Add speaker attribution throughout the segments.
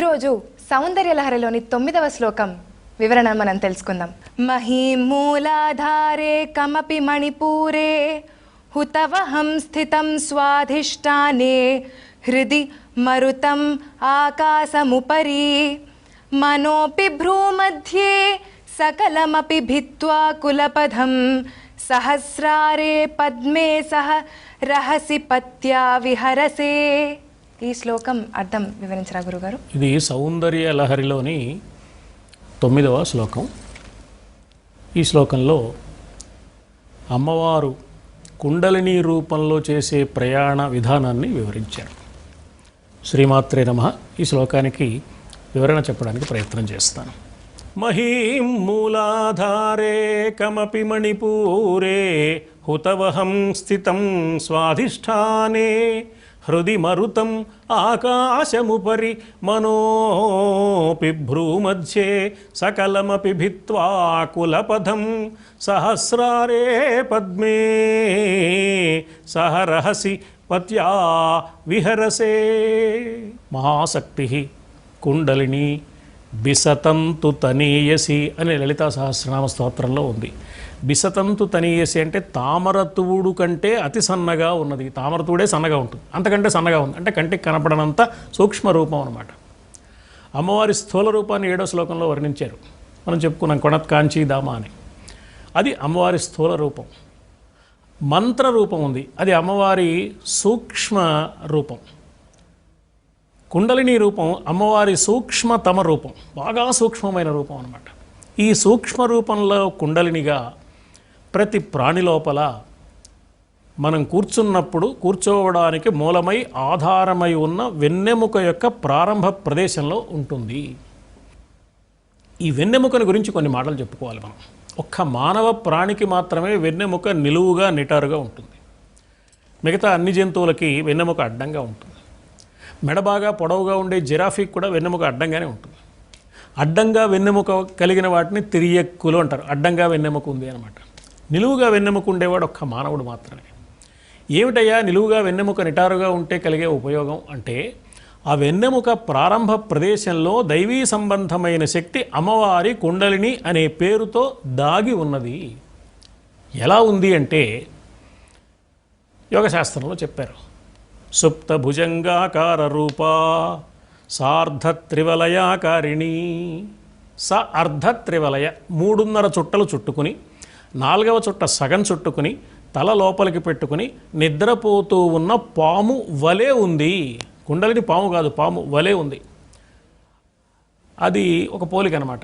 Speaker 1: ఈరోజు సౌందర్యలహరిలోని 9వ శ్లోకం వివరణ మనం తెలుసుకుందాం. మహీమూలాధారే కమపి మణిపూరే హుతవహం స్థితం స్వాధిష్టానే హృది మరుతం ఆకాశముపరి మనోపి భ్రూమధ్యే సకలమపి భిత్వా కులపథం సహస్రారే పద్మే సహ రహసి పత్యా విహరసే. ఈ శ్లోకం అర్థం వివరించరా గురుగారు?
Speaker 2: ఇది సౌందర్య లహరిలోని 9వ శ్లోకం. ఈ శ్లోకంలో అమ్మవారు కుండలిని రూపంలో చేసే ప్రయాణ విధానాన్ని వివరించారు. శ్రీమాత్రే నమః. ఈ శ్లోకానికి వివరణ చెప్పడానికి ప్రయత్నం చేస్తాను. మహీం మూలాధారే కమపి మణిపూరే హుతవహం స్థితం స్వాధిష్టానే హృది మరుతం ఆకాశముపరి మనోపి భ్రూమధ్యే సకలమపి భిత్వా కులపథం సహస్రారే పద్మే సహరహసి పత్యా విహరసే. మహాశక్తి కుండలిని బిసతంతు తనీయసి అనే లలితా సహస్రనామ స్తోత్రంలో ఉంది. బిసతంతు తనీయసి అంటే తామరతువుడు కంటే అతి సన్నగా ఉన్నది. తామరతువుడే సన్నగా ఉంటుంది, అంతకంటే సన్నగా ఉంది అంటే కంటికి కనపడనంత సూక్ష్మ రూపం అన్నమాట. అమ్మవారి స్థూల రూపాన్ని 7వ శ్లోకంలో వర్ణించారు. మనం చెప్పుకున్నాం కొణత్కాంచీ దామ అని. అది అమ్మవారి స్థూల రూపం. మంత్ర రూపం ఉంది, అది అమ్మవారి సూక్ష్మ రూపం. కుండలిని రూపం అమ్మవారి సూక్ష్మతమ రూపం, బాగా సూక్ష్మమైన రూపం అన్నమాట. ఈ సూక్ష్మ రూపంలో కుండలినిగా ప్రతి ప్రాణి లోపల మనం కూర్చోవడానికి మూలమై ఆధారమై ఉన్న వెన్నెముక యొక్క ప్రారంభ ప్రదేశంలో ఉంటుంది. ఈ వెన్నెముకని గురించి కొన్ని మాటలు చెప్పుకోవాలి మనం. ఒక్క మానవ ప్రాణికి మాత్రమే వెన్నెముక నిలువుగా నిటారుగా ఉంటుంది. మిగతా అన్ని జంతువులకి వెన్నెముక అడ్డంగా ఉంటుంది. మెడ బాగా పొడవుగా ఉండే జిరాఫీకి కూడా వెన్నెముక అడ్డంగానే ఉంటుంది. అడ్డంగా వెన్నెముక కలిగిన వాటిని తిరియక్కులు అంటారు. అడ్డంగా వెన్నెముక ఉంది అనమాట. నిలువుగా వెన్నెముక ఉండేవాడు ఒక్క మానవుడు మాత్రమే. ఏమిటయ్యా నిలువుగా వెన్నెముక నిటారుగా ఉంటే కలిగే ఉపయోగం అంటే, ఆ వెన్నెముక ప్రారంభ ప్రదేశంలో దైవీ సంబంధమైన శక్తి అమ్మవారి కుండలిని అనే పేరుతో దాగి ఉన్నది. ఎలా ఉంది అంటే యోగశాస్త్రంలో చెప్పారు. సుప్త భుజంగాకార రూపా సార్ధత్రివలయాకారిణి. స అర్ధత్రివలయ 3.5 చుట్టలు చుట్టుకుని 4వ చుట్ట సగం చుట్టుకుని తల లోపలికి పెట్టుకుని నిద్రపోతూ ఉన్న పాము వలే ఉంది. కుండలిని పాము కాదు, పాము వలే ఉంది. అది ఒక పోలిక అనమాట.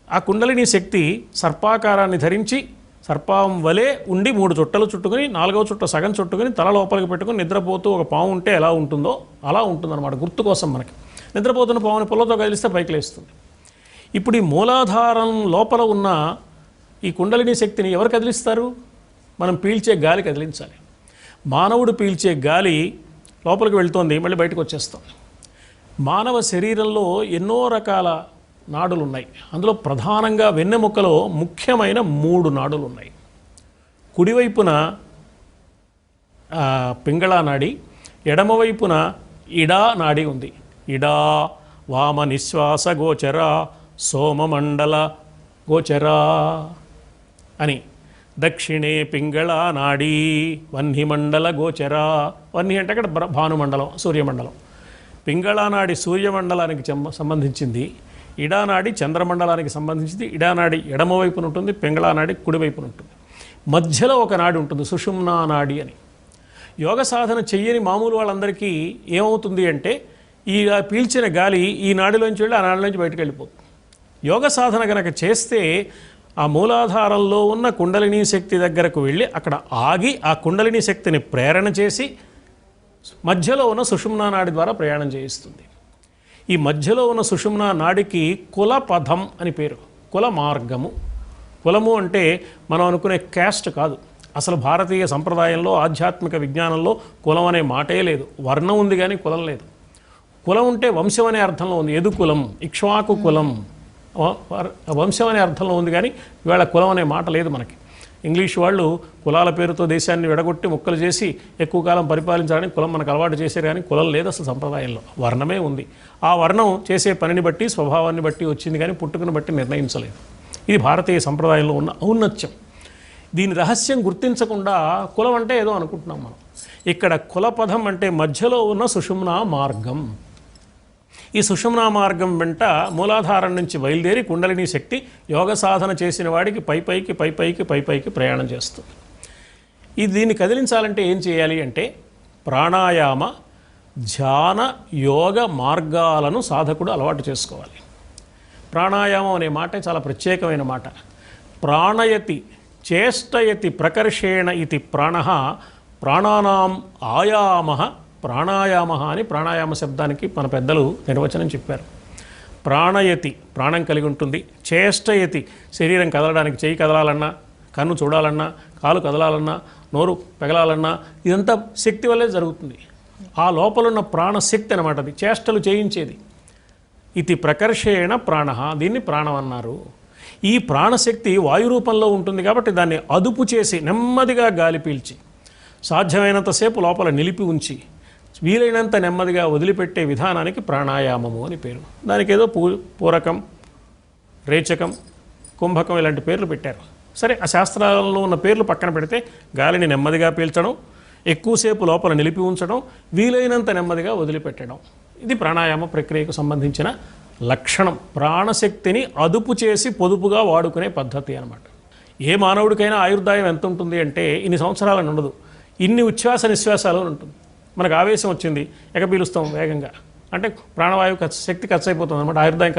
Speaker 2: ఆ కుండలిని శక్తి సర్పాకారాన్ని ధరించి సర్పం వలే ఉండి 3 చుట్టలు చుట్టుకుని 4వ చుట్ట సగం చుట్టుకుని తల లోపలికి పెట్టుకుని నిద్రపోతూ ఒక పాము ఉంటే ఎలా ఉంటుందో అలా ఉంటుందన్నమాట. గుర్తు కోసం మనకి నిద్రపోతున్న పాముని పొలతో కదిలిస్తే పైకి లేస్తుంది. ఇప్పుడు ఈ మూలాధారం లోపల ఉన్న ఈ కుండలిని శక్తిని ఎవరు కదిలిస్తారు? మనం పీల్చే గాలి కదిలించాలి. మానవుడు పీల్చే గాలి లోపలికి వెళ్తోంది, మళ్ళీ బయటకు వచ్చేస్తుంది. మానవ శరీరంలో ఎన్నో రకాల నాడులు ఉన్నాయి. అందులో ప్రధానంగా వెన్నెముకలో ముఖ్యమైన 3 నాడులు ఉన్నాయి. కుడివైపున పింగళా నాడి, ఎడమవైపున ఇడా నాడి ఉంది. ఇడా వామ నిశ్వాస గోచర సోమమండల గోచర అని. దక్షిణే పింగళా నాడి వహ్నిమండల గోచర. వహ్ని అంటే అక్కడ భానుమండలం, సూర్యమండలం. పింగళా నాడి సూర్యమండలానికి సంబంధించింది. ఇడానాడి చంద్రమండలానికి సంబంధించింది. ఇడానాడి ఎడమవైపున ఉంటుంది, పింగళా నాడి కుడివైపున ఉంటుంది. మధ్యలో ఒక నాడి ఉంటుంది, సుషుమ్నా నాడి అని. యోగ సాధన చెయ్యని మామూలు వాళ్ళందరికీ ఏమవుతుంది అంటే, ఈ పీల్చిన గాలి ఈ నాడిలోంచి వెళ్ళి ఆ నాడిలోంచి బయటకు వెళ్ళిపోతుంది. యోగ సాధన కనుక చేస్తే ఆ మూలాధారంలో ఉన్న కుండలిని శక్తి దగ్గరకు వెళ్ళి అక్కడ ఆగి ఆ కుండలిని శక్తిని ప్రేరణ చేసి మధ్యలో ఉన్న సుషుమ్నా నాడి ద్వారా ప్రయాణం చేయిస్తుంది. ఈ మధ్యలో ఉన్న సుషుమ్నా నాడికి కులపథం అని పేరు, కుల మార్గము. కులము అంటే మనం అనుకునే క్యాస్ట్ కాదు. అసలు భారతీయ సంప్రదాయంలో ఆధ్యాత్మిక విజ్ఞానంలో కులం అనే మాటే లేదు. వర్ణం ఉంది కానీ కులం లేదు. కులం ఉంటే వంశం అనే అర్థంలో ఉంది. యదు కులం, ఇక్ష్వాకు కులం, వంశం అనే అర్థంలో ఉంది కానీ ఇవాళ కులం అనే మాట లేదు మనకి. ఇంగ్లీష్ వాళ్ళు కులాల పేరుతో దేశాన్ని విడగొట్టి ముక్కలు చేసి ఎక్కువ కాలం పరిపాలించాలని కులం మనకు అలవాటు చేశారు, కానీ కులం లేదు అసలు సంప్రదాయంలో, వర్ణమే ఉంది. ఆ వర్ణం చేసే పనిని బట్టి స్వభావాన్ని బట్టి వచ్చింది, కానీ పుట్టుకను బట్టి నిర్ణయించలేదు. ఇది భారతీయ సంప్రదాయంలో ఉన్న ఔన్నత్యం. దీని రహస్యం గుర్తించకుండా కులం అంటే ఏదో అనుకుంటున్నాం మనం. ఇక్కడ కుల పదం అంటే మధ్యలో ఉన్న సుషుమ్నా మార్గం. ఈ సుషుమ్నా మార్గం వెంట మూలాధారం నుంచి బయలుదేరి కుండలిని శక్తి యోగ సాధన చేసిన వాడికి పైపైకి ప్రయాణం చేస్తుంది. దీన్ని కదిలించాలంటే ఏం చేయాలి అంటే ప్రాణాయామ ధ్యాన యోగ మార్గాలను సాధకుడు అలవాటు చేసుకోవాలి. ప్రాణాయామం అనే మాట చాలా ప్రత్యేకమైన మాట. ప్రాణయతి చేష్టయతి ప్రకర్షేణ ఇది ప్రాణః ప్రాణానాం ఆయామః ప్రాణాయామః అని ప్రాణాయామ శబ్దానికి మన పెద్దలు నిర్వచనం చెప్పారు. ప్రాణయతి ప్రాణం కలిగి ఉంటుంది, చేష్టయతి శరీరం కదలడానికి, చేయి కదలాలన్నా, కన్ను చూడాలన్నా, కాలు కదలాలన్నా, నోరు పెగలాలన్నా ఇదంతా శక్తి వల్లే జరుగుతుంది. ఆ లోపలున్న ప్రాణశక్తి అన్నమాట, అది చేష్టలు చేయించేది. ఇది ప్రకర్షేణ ప్రాణః, దీన్ని ప్రాణం అన్నారు. ఈ ప్రాణశక్తి వాయు రూపంలో ఉంటుంది కాబట్టి దాన్ని అదుపు చేసి నెమ్మదిగా గాలి పీల్చి సాధ్యమైనంతసేపు లోపల నిలిపి ఉంచి వీలైనంత నెమ్మదిగా వదిలిపెట్టే విధానానికి ప్రాణాయామము అని పేరు. దానికి ఏదో పూరకం, రేచకం, కుంభకం ఇలాంటి పేర్లు పెట్టారు. సరే, ఆ శాస్త్రాలలో ఉన్న పేర్లు పక్కన పెడితే గాలిని నెమ్మదిగా పీల్చడం, ఎక్కువసేపు లోపల నిలిపి ఉంచడం, వీలైనంత నెమ్మదిగా వదిలిపెట్టడం, ఇది ప్రాణాయామ ప్రక్రియకు సంబంధించిన లక్షణం. ప్రాణశక్తిని అదుపు చేసి పొదుపుగా వాడుకునే పద్ధతి అన్నమాట. ఏ మానవుడికైనా ఆయుర్దాయం ఎంత ఉంటుంది అంటే ఇన్ని సంవత్సరాలని ఉండదు, ఇన్ని ఉచ్ఛ్వాస నిశ్వాసాలు ఉంటుంది. మనకు ఆవేశం వచ్చింది, ఎగ పీలుస్తాం వేగంగా, అంటే ప్రాణవాయువు శక్తి ఖర్చు అయిపోతుంది అన్నమాట, ఆయుర్దాయం